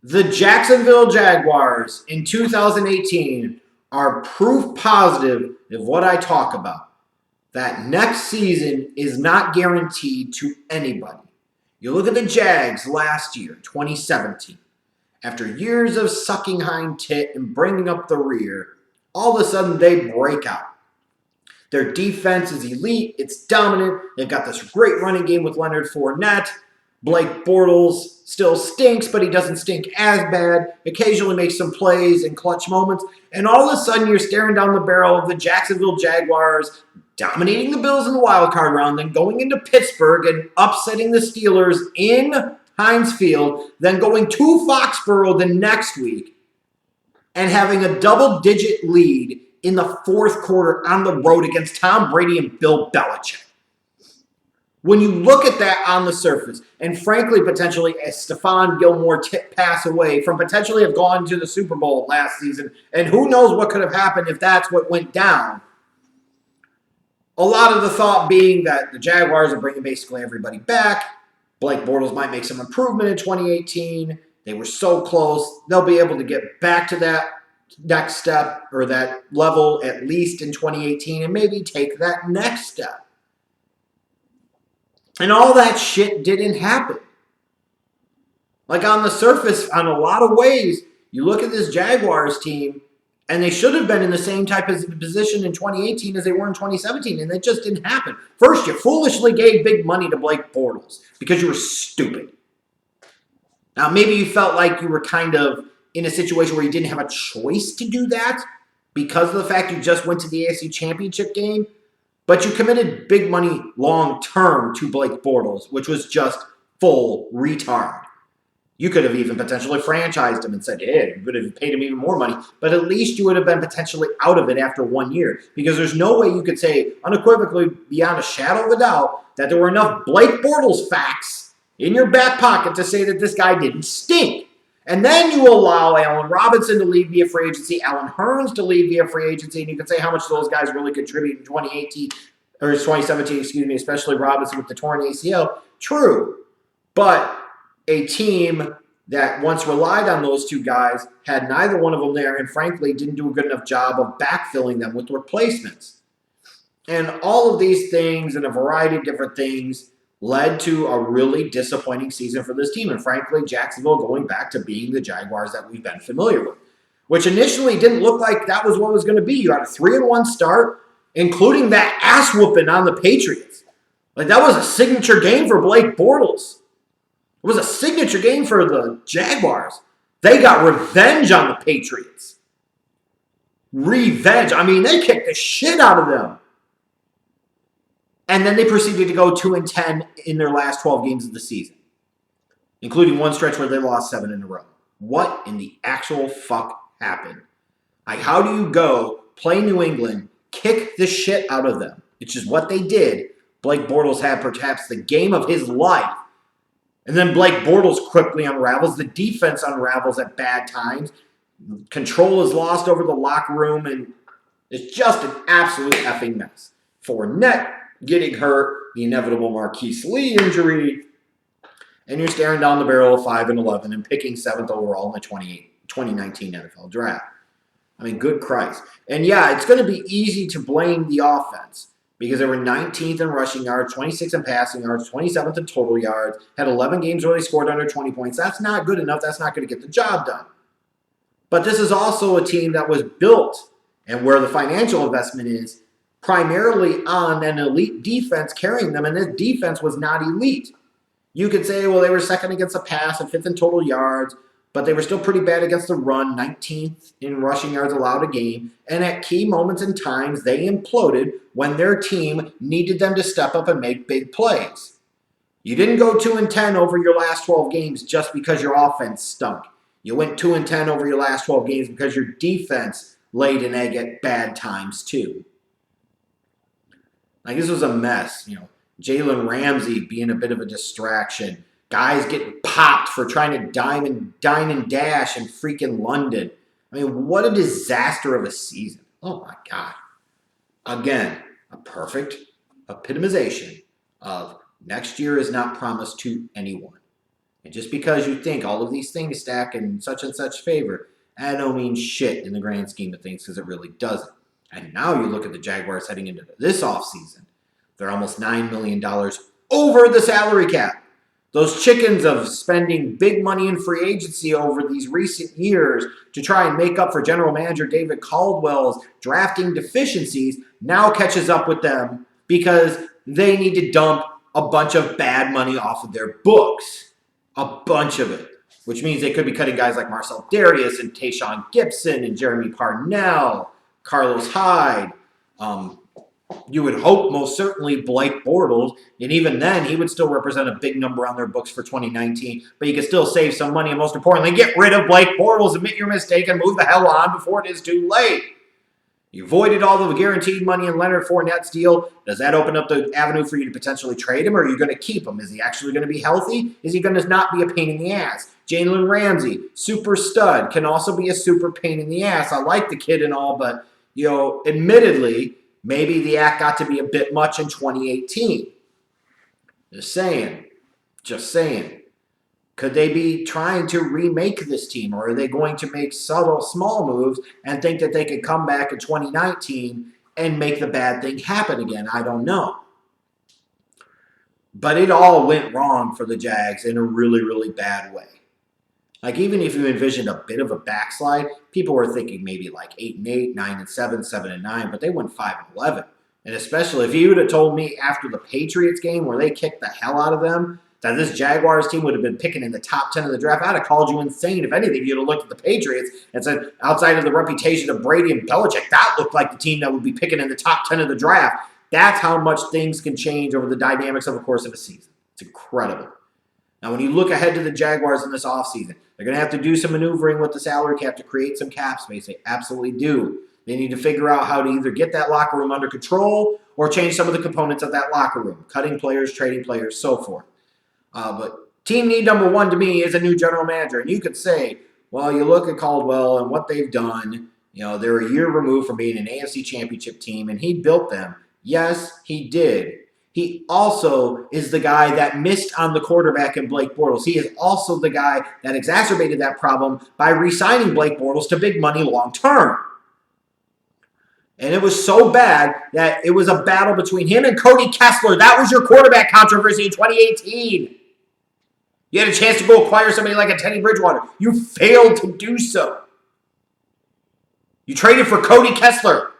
The Jacksonville Jaguars in 2018 are proof positive of what I talk about. That next season is not guaranteed to anybody. You look at the Jags last year, 2017. After years of sucking hind tit and bringing up the rear, all of a sudden they break out. Their defense is elite. It's dominant. They've got this great running game with Leonard Fournette. Blake Bortles still stinks, but he doesn't stink as bad. Occasionally makes some plays in clutch moments. And all of a sudden, you're staring down the barrel of the Jacksonville Jaguars dominating the Bills in the wild card round, then going into Pittsburgh and upsetting the Steelers in Heinz Field, then going to Foxborough the next week and having a double-digit lead in the fourth quarter on the road against Tom Brady and Bill Belichick. When you look at that on the surface, and frankly, potentially, as Stephon Gilmore pass away from potentially have gone to the Super Bowl last season, and who knows what could have happened if that's what went down. A lot of the thought being that the Jaguars are bringing basically everybody back. Blake Bortles might make some improvement in 2018. They were so close. They'll be able to get back to that next step or that level at least in 2018 and maybe take that next step. And all that shit didn't happen. Like on the surface, on a lot of ways, you look at this Jaguars team, and they should have been in the same type of position in 2018 as they were in 2017, and it just didn't happen. First, you foolishly gave big money to Blake Bortles because you were stupid. Now, maybe you felt like you were kind of in a situation where you didn't have a choice to do that because of the fact you just went to the AFC Championship game. But you committed big money long-term to Blake Bortles, which was just full retard. You could have even potentially franchised him and said, hey, you could have paid him even more money. But at least you would have been potentially out of it after 1 year. Because there's no way you could say unequivocally, beyond a shadow of a doubt, that there were enough Blake Bortles facts in your back pocket to say that this guy didn't stink. And then you allow Allen Robinson to leave via free agency, Allen Hurns to leave via free agency, and you can say how much those guys really contribute in 2018 or 2017, especially Robinson with the torn ACL. True. But a team that once relied on those two guys had neither one of them there and frankly didn't do a good enough job of backfilling them with replacements. And all of these things and a variety of different things led to a really disappointing season for this team. And frankly, Jacksonville going back to being the Jaguars that we've been familiar with, which initially didn't look like that was what it was going to be. You had a 3-1 start, including that ass whooping on the Patriots. Like that was a signature game for Blake Bortles. It was a signature game for the Jaguars. They got revenge on the Patriots. Revenge. I mean, they kicked the shit out of them. And then they proceeded to go 2-10 in their last 12 games of the season, including one stretch where they lost 7 in a row. What in the actual fuck happened? Like, how do you go play New England, kick the shit out of them, which is what they did? Blake Bortles had perhaps the game of his life. And then Blake Bortles quickly unravels. The defense unravels at bad times. Control is lost over the locker room, and it's just an absolute effing mess. Fournette getting hurt, the inevitable Marquise Lee injury, and you're staring down the barrel of 5-11 and picking 7th overall in the 2019 NFL Draft. I mean, good Christ. And yeah, it's going to be easy to blame the offense because they were 19th in rushing yards, 26th in passing yards, 27th in total yards, had 11 games where they scored under 20 points. That's not good enough. That's not going to get the job done. But this is also a team that was built, and where the financial investment is, primarily on an elite defense carrying them, and this defense was not elite. You could say, well, they were second against the pass and 5th in total yards, but they were still pretty bad against the run, 19th in rushing yards allowed a game, and at key moments and times, they imploded when their team needed them to step up and make big plays. You didn't go 2-10 over your last 12 games just because your offense stunk. You went 2-10 over your last 12 games because your defense laid an egg at bad times too. Like, this was a mess. Jalen Ramsey being a bit of a distraction. Guys getting popped for trying to dine and dash in freaking London. I mean, what a disaster of a season. Oh, my God. Again, a perfect epitomization of next year is not promised to anyone. And just because you think all of these things stack in such and such favor, that don't mean shit in the grand scheme of things because it really doesn't. And now you look at the Jaguars heading into this offseason. They're almost $9 million over the salary cap. Those chickens of spending big money in free agency over these recent years to try and make up for general manager David Caldwell's drafting deficiencies now catches up with them because they need to dump a bunch of bad money off of their books. A bunch of it. Which means they could be cutting guys like Marcel Darius and Tayshaun Gibson and Jeremy Parnell, Carlos Hyde. You would hope most certainly Blake Bortles, and even then he would still represent a big number on their books for 2019, but you could still save some money and most importantly get rid of Blake Bortles, admit your mistake, and move the hell on before it is too late. You voided all the guaranteed money in Leonard Fournette's deal. Does that open up the avenue for you to potentially trade him, or are you going to keep him? Is he actually going to be healthy? Is he going to not be a pain in the ass? Jalen Ramsey, super stud, can also be a super pain in the ass. I like the kid and all, but, admittedly, maybe the act got to be a bit much in 2018. Just saying. Could they be trying to remake this team, or are they going to make subtle, small moves and think that they could come back in 2019 and make the bad thing happen again? I don't know. But it all went wrong for the Jags in a really, really bad way. Like, even if you envisioned a bit of a backslide, people were thinking maybe like 8-8, 9-7, 7-9, but they went 5-11. And especially if you would have told me after the Patriots game where they kicked the hell out of them, that this Jaguars team would have been picking in the top 10 of the draft, I'd have called you insane. If anything, you'd have looked at the Patriots and said, outside of the reputation of Brady and Belichick, that looked like the team that would be picking in the top 10 of the draft. That's how much things can change over the dynamics of the course of a season. It's incredible. Now, when you look ahead to the Jaguars in this offseason, they're going to have to do some maneuvering with the salary cap to create some cap space. They absolutely do. They need to figure out how to either get that locker room under control or change some of the components of that locker room, cutting players, trading players, so forth. But team need number one to me is a new general manager. And you could say, well, you look at Caldwell and what they've done. They're a year removed from being an AFC championship team, and he built them. Yes, he did. He also is the guy that missed on the quarterback in Blake Bortles. He is also the guy that exacerbated that problem by re-signing Blake Bortles to big money long term. And it was so bad that it was a battle between him and Cody Kessler. That was your quarterback controversy in 2018. You had a chance to go acquire somebody like a Teddy Bridgewater. You failed to do so. You traded for Cody Kessler.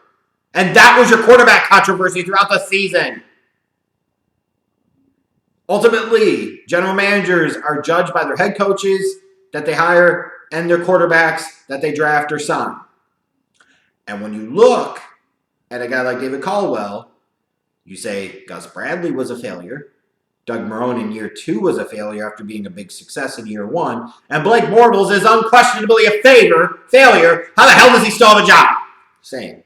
And that was your quarterback controversy throughout the season. Ultimately, general managers are judged by their head coaches that they hire and their quarterbacks that they draft or sign. And when you look at a guy like David Caldwell, you say Gus Bradley was a failure. Doug Marrone in year 2 was a failure after being a big success in year 1. And Blake Bortles is unquestionably a failure. How the hell does he still have a job? Same.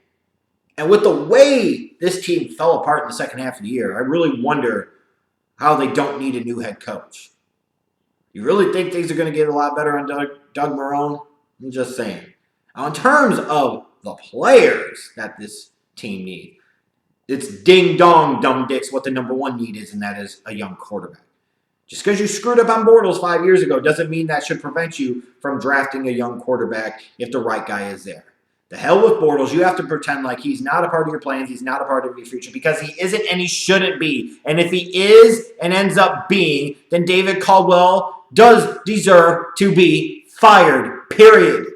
And with the way this team fell apart in the second half of the year, I really wonder how they don't need a new head coach. You really think things are going to get a lot better on Doug Marrone? I'm just saying. Now, in terms of the players that this team needs, it's ding-dong, dumb dicks, what the number one need is, and that is a young quarterback. Just because you screwed up on Bortles 5 years ago doesn't mean that should prevent you from drafting a young quarterback if the right guy is there. The hell with Bortles. You have to pretend like he's not a part of your plans, he's not a part of your future, because he isn't and he shouldn't be. And if he is and ends up being, then David Caldwell does deserve to be fired, period.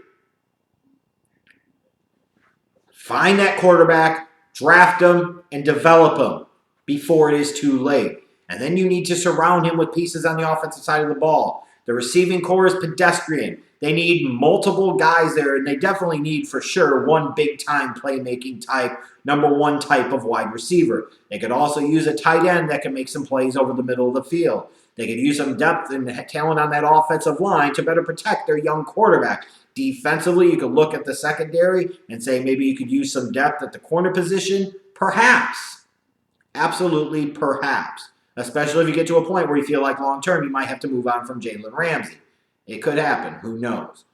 Find that quarterback, draft him, and develop him before it is too late. And then you need to surround him with pieces on the offensive side of the ball. The receiving core is pedestrian. They need multiple guys there, and they definitely need, for sure, one big-time playmaking type, number one type of wide receiver. They could also use a tight end that can make some plays over the middle of the field. They could use some depth and talent on that offensive line to better protect their young quarterback. Defensively, you could look at the secondary and say maybe you could use some depth at the corner position. Perhaps. Absolutely perhaps. Especially if you get to a point where you feel like long-term you might have to move on from Jalen Ramsey. It could happen. Who knows?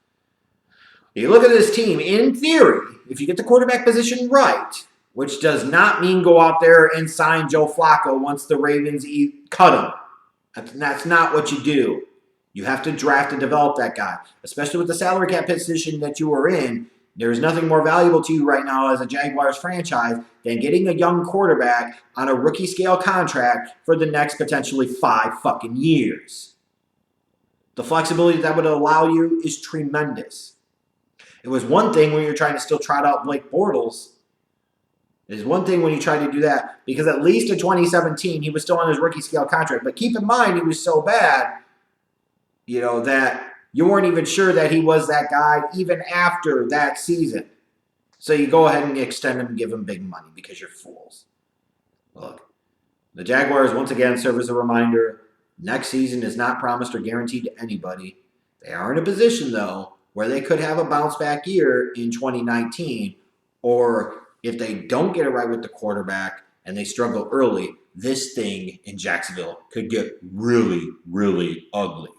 You look at this team, in theory, if you get the quarterback position right, which does not mean go out there and sign Joe Flacco once the Ravens cut him. That's not what you do. You have to draft and develop that guy, especially with the salary cap position that you are in. There's nothing more valuable to you right now as a Jaguars franchise than getting a young quarterback on a rookie scale contract for the next potentially 5 fucking years. The flexibility that would allow you is tremendous. It was one thing when you're trying to still trot out Blake Bortles. It is one thing when you try to do that, because at least in 2017 he was still on his rookie scale contract. But keep in mind, he was so bad, that you weren't even sure that he was that guy even after that season. So you go ahead and extend him and give him big money because you're fools. Look, the Jaguars once again serve as a reminder. Next season is not promised or guaranteed to anybody. They are in a position, though, where they could have a bounce back year in 2019. Or if they don't get it right with the quarterback and they struggle early, this thing in Jacksonville could get really, really ugly.